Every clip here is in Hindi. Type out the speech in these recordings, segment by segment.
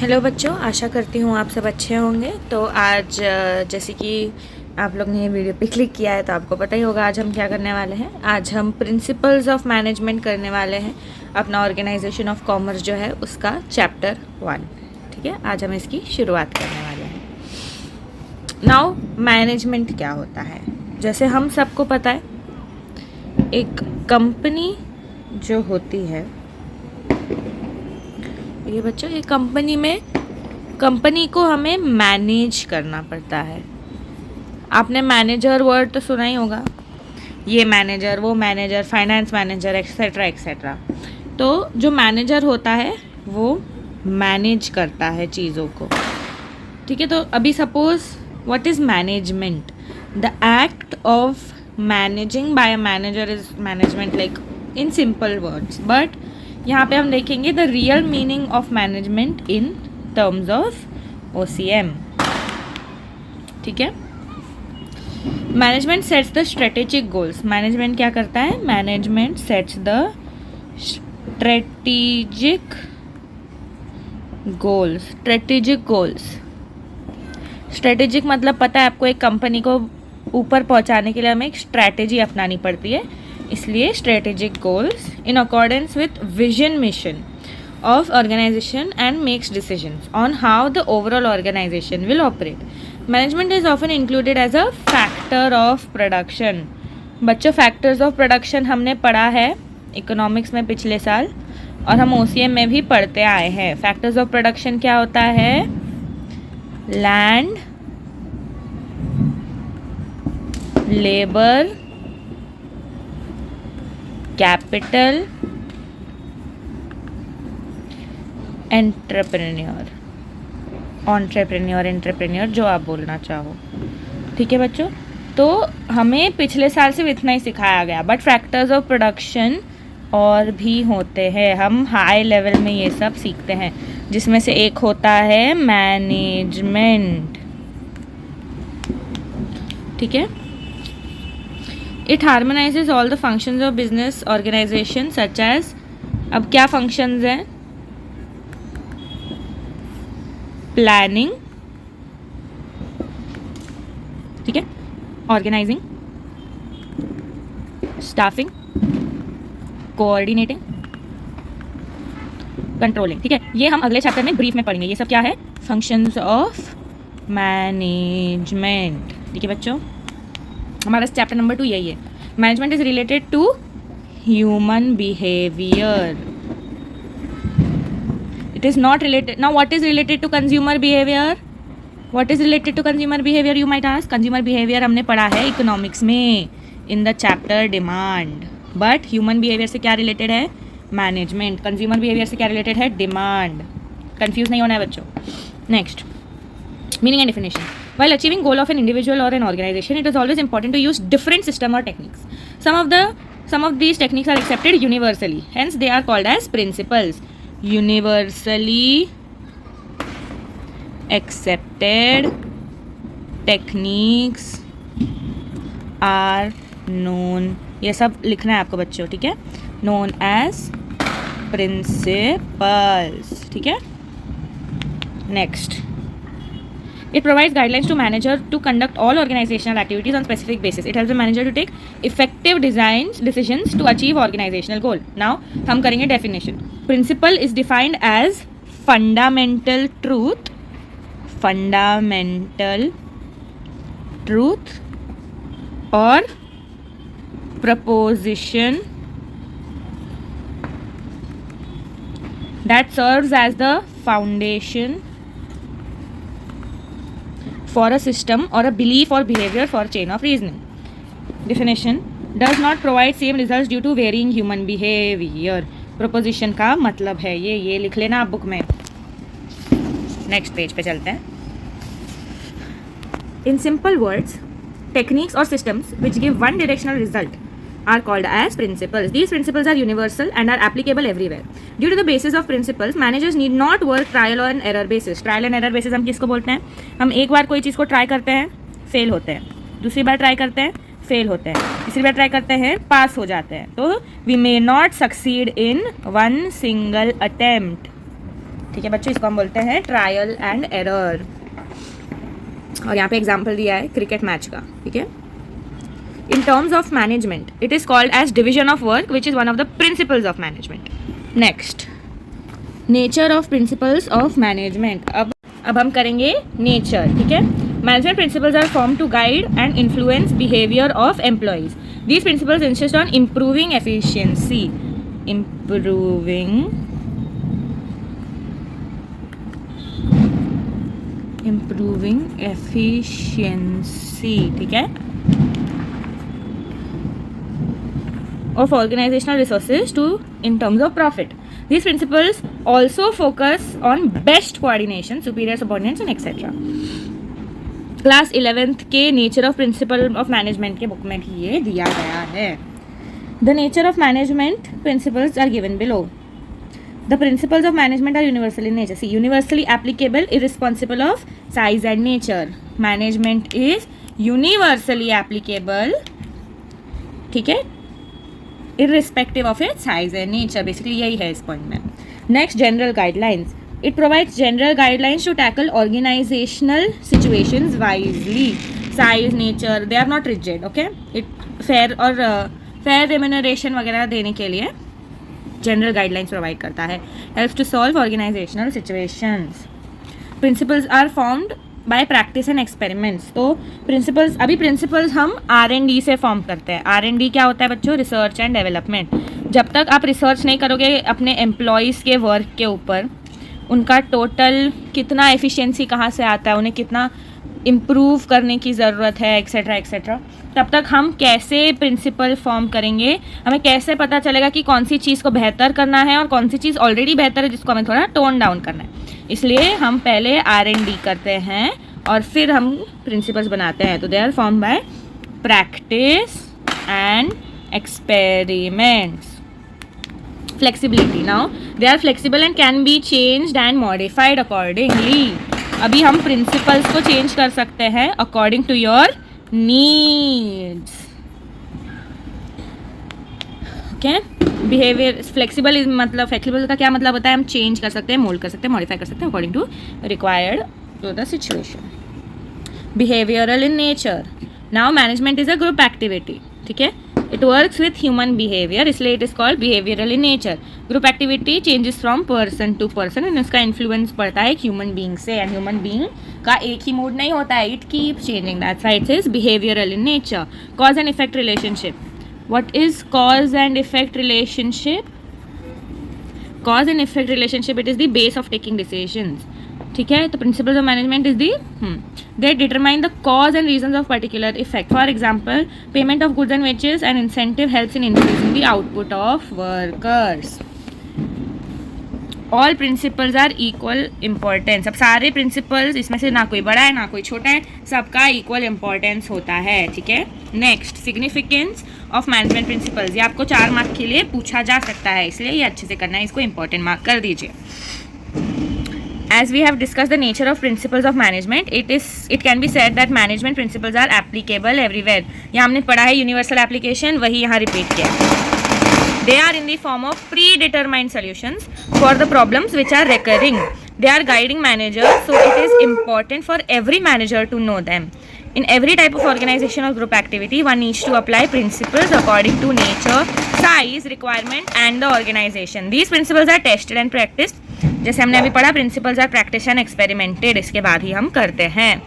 हेलो बच्चों, आशा करती हूँ आप सब अच्छे होंगे। तो आज जैसे कि आप लोग ने ये वीडियो पे क्लिक किया है तो आपको पता ही होगा आज हम क्या करने वाले हैं। आज हम प्रिंसिपल्स ऑफ मैनेजमेंट करने वाले हैं, अपना ऑर्गेनाइजेशन ऑफ कॉमर्स जो है उसका चैप्टर 1। ठीक है, आज हम इसकी शुरुआत करने वाले हैं। नाउ मैनेजमेंट क्या होता है, जैसे हम सबको पता है एक कंपनी जो होती है, ये बच्चों ये कंपनी को हमें मैनेज करना पड़ता है। आपने मैनेजर वर्ड तो सुना ही होगा, ये मैनेजर वो manager, finance manager etcetera etcetera. तो जो मैनेजर होता है वो मैनेज करता है चीज़ों को। ठीक है, तो अभी suppose what is management? The act of managing by a manager is management, like in simple words. But यहाँ पे हम देखेंगे the real meaning of management in terms of OCM। ठीक है, management sets the strategic goals. Management क्या करता है? Management sets the strategic goals. Strategic मतलब पता है आपको, एक कंपनी को ऊपर पहुंचाने के लिए हमें एक स्ट्रैटेजी अपनानी पड़ती है, इसलिए strategic goals in accordance with vision mission of organisation and makes decisions on how the overall organisation will operate. Management is often included as a factor of production. बच्चों, फैक्टर्स ऑफ प्रोडक्शन हमने पढ़ा है इकोनॉमिक्स में पिछले साल, और हम OCM में भी पढ़ते आए हैं। फैक्टर्स ऑफ प्रोडक्शन क्या होता है? लैंड, लेबर, कैपिटल, एंटरप्रेन्योर जो आप बोलना चाहो। ठीक है बच्चों, तो हमें पिछले साल सिर्फ इतना ही सिखाया गया, बट फैक्टर्स ऑफ प्रोडक्शन और भी होते हैं। हम हाई लेवल में ये सब सीखते हैं, जिसमें से एक होता है मैनेजमेंट। ठीक है, it harmonises all the functions of business organisation such as, अब क्या फंक्शंस हैं? प्लानिंग, ठीक है, ऑर्गेनाइजिंग, स्टाफिंग, कोऑर्डिनेटिंग, कंट्रोलिंग। ठीक है, ये हम अगले चैप्टर में ब्रीफ में पढ़ेंगे। ये सब क्या है? Functions of management. ठीक है बच्चों, हमारा चैप्टर नंबर 2 यही है। Management is related to human behaviour, it is not related. Now what is related to consumer behaviour? What is related to consumer behaviour, you might ask. Consumer behaviour हमने पढ़ा है इकोनॉमिक्स में in the chapter demand, but human behaviour से क्या रिलेटेड है? मैनेजमेंट। कंज्यूमर बिहेवियर से क्या रिलेटेड है? डिमांड। कंफ्यूज नहीं होना है बच्चों। Next, meaning and definition. While achieving goal of an individual or an organization, it is always important to use different system or techniques. Some of these techniques are accepted universally, hence they are called as principles. Universally accepted techniques are known, ये सब लिखना है आपको बच्चों, ठीक है, known as principles. ठीक है, next, it provides guidelines to manager to conduct all organizational activities on specific basis. It helps the manager to take effective decisions to achieve organizational goal. Now हम करेंगे definition. Principle is defined as fundamental truth or proposition that serves as the foundation for a system or a belief or behavior for chain of reasoning. Definition: does not provide same results due to varying human behavior. Proposition का मतलब है ये लिख लेना आप बुक में। नेक्स्ट पेज पे चलते हैं। In simple words, techniques or systems which give one directional result are called as principles. These principles are universal and are applicable everywhere. Due to the basis of principles, managers need not work trial and error basis. Trial and error basis हम किसको बोलते हैं? हम एक बार कोई चीज़ को ट्राई करते हैं, फेल होते हैं, दूसरी बार ट्राई करते हैं, फेल होते हैं, तीसरी बार ट्राई करते हैं, पास हो जाते हैं। तो we may not succeed in one single attempt. ठीक है बच्चों, इसको हम बोलते हैं ट्रायल एंड एरर। और यहाँ पे एग्जाम्पल दिया है क्रिकेट मैच का, ठीक है। In terms of management it is called as division of work which is one of the principles of management. Next, nature of principles of management. अब हम करेंगे नेचर, ठीक है। Management principles are form to guide and influence behaviour of employees. These principles insist on improving efficiency, improving efficiency, ठीक है, of organizational resources to in terms of profit. These principles also focus on best coordination, superior subordinates and etc. Class 11th के nature of principle of management के बुक में भी ये दिया गया है। The nature of management principles are given below. The principles of management are universal in nature. See, universally applicable irresponsible of size and nature. Management is universally applicable, ठीक है, irrespective of its size and nature. Basically यही है इस point में. Next, general guidelines. It provides general guidelines to tackle organizational situations wisely. Size, nature, they are not rigid. Okay? It fair और fair remuneration वगैरह देने के लिए जनरल गाइडलाइंस प्रोवाइड करता है। Helps to solve organisational situations. Principles are formed by practice and experiments. तो प्रिंसिपल्स हम R&D से फॉर्म करते हैं। R&D क्या होता है बच्चों? Research and development. जब तक आप रिसर्च नहीं करोगे अपने एम्प्लॉयज़ के वर्क के ऊपर, उनका टोटल कितना एफिशिएंसी कहाँ से आता है, उन्हें कितना इम्प्रूव करने की ज़रूरत है, एक्सेट्रा एक्सेट्रा, तब तक हम कैसे प्रिंसिपल फॉर्म करेंगे? हमें कैसे पता चलेगा कि कौन सी चीज़ को बेहतर करना है और कौन सी चीज़ ऑलरेडी बेहतर है जिसको हमें थोड़ा टोन डाउन करना है? इसलिए हम पहले R&D करते हैं और फिर हम प्रिंसिपल्स बनाते हैं। तो they are form by practice and experiments. Flexibility, now they are flexible and can be changed and modified accordingly. अभी हम प्रिंसिपल्स को चेंज कर सकते हैं according to your needs, okay. Behaviour flexible मतलब फ्लेक्सिबल का क्या मतलब होता है? हम चेंज कर सकते हैं, मोल्ड कर सकते हैं, मॉडिफाई कर सकते हैं according to required to the situation. Behavioural in nature, now management is a group activity, ठीक है। It works with human behaviour, इसलिए it is called behavioural in nature. Group activity changes from person to person and उसका इन्फ्लुएंस पड़ता है ह्यूमन बीइंग से, एंड ह्यूमन बीइंग का एक ही मूड नहीं होता है, it keep changing, that's why it is behavioural in nature. Cause and effect relationship, what is cause and effect relationship? Cause and effect relationship, it is the base of taking decisions, ठीक है। तो principles of management is the they determine the cause and reasons of particular effect. For example, payment of goods and wages and incentive helps in increasing the output of workers. All principles are equal importance. अब सारे principles इसमें से ना कोई बड़ा है ना कोई छोटा है, सबका equal importance होता है, ठीक है। Next, significance of management principles. ये आपको 4 मार्क के लिए पूछा जा सकता है, इसलिए ये अच्छे से करना है, इसको important मार्क कर दीजिए। As we have discussed the nature of principles of management, it can be said that management principles are applicable everywhere. यहाँ हमने पढ़ा है universal application, वही यहाँ repeat किया। They are in the form of predetermined solutions for the problems which are recurring. They are guiding managers, so it is important for every manager to know them. In every type of organization or group activity, one needs to apply principles according to nature, size, requirement and the organization. These principles are tested and practiced. जैसे हमने अभी पढ़ा, principles are practice and experimented, इसके बाद ही हम करते हैं।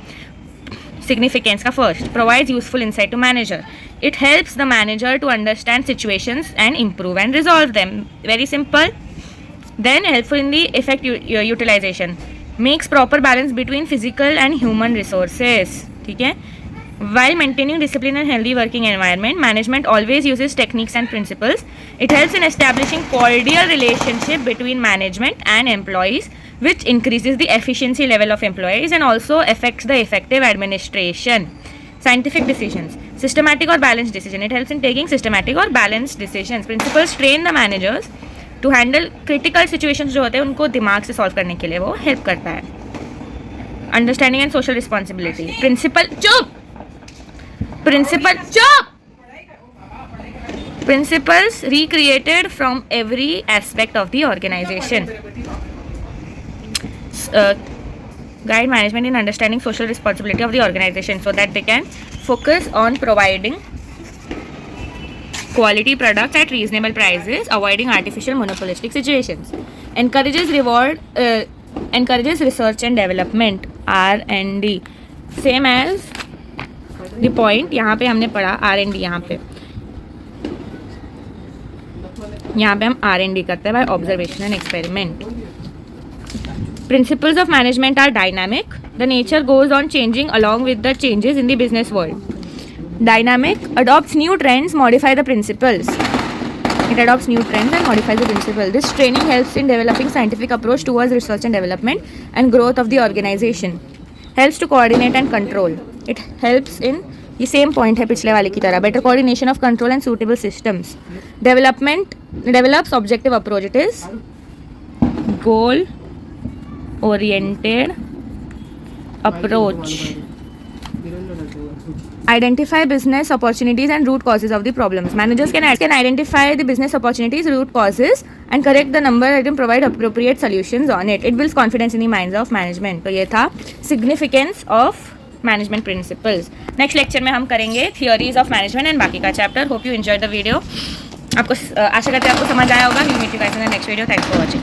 सिग्निफिकेंस का first, provides useful insight to manager, it helps the manager to understand situations and improve and resolve them, very simple. Then helpful in the effect utilisation, makes proper balance between physical and human resources, ठीक है। While maintaining discipline and healthy working environment, management always uses techniques and principles. It helps in establishing cordial relationship between management and employees, which increases the efficiency level of employees and also affects the effective administration. Scientific decisions, systematic or balanced decision. It helps in taking systematic or balanced decisions. Principles train the managers to handle critical situations जो होते हैं उनको दिमाग से solve करने के लिए वो help करता है. Understanding and social responsibility. Principles recreated from every aspect of the organization. guide management in understanding social responsibility of the organization so that they can focus on providing quality products at reasonable prices, avoiding artificial monopolistic situations. Encourages research and development, R&D. Same as the point यहाँ पे हमने पढ़ा R&D, यहाँ पे हम R&D करते हैं by observation and experiment. Principles of management are dynamic. The nature goes on changing along with the changes in the business world. Dynamic adopts new trends, modify the principles. It adopts new trends and modifies the principle. This training helps in developing scientific approach towards research and development and growth of the organization. Helps to coordinate and control. It helps in ये सेम पॉइंट है पिछले वाले की तरह. Better coordination of control and suitable systems. Develops objective approach. It is goal oriented approach. Identify business opportunities and root causes of the problems. Managers can identify the business opportunities, root causes and correct the number item, provide appropriate solutions on it. It builds confidence in the minds of management. तो ये था significance of management principles. नेक्स्ट लेक्चर में हम करेंगे theories of management and बाकी का chapter. Hope you enjoy the video. आपको आशा करते हैं आपको समझ आया होगा. We meet you guys in the next video. Thanks for watching.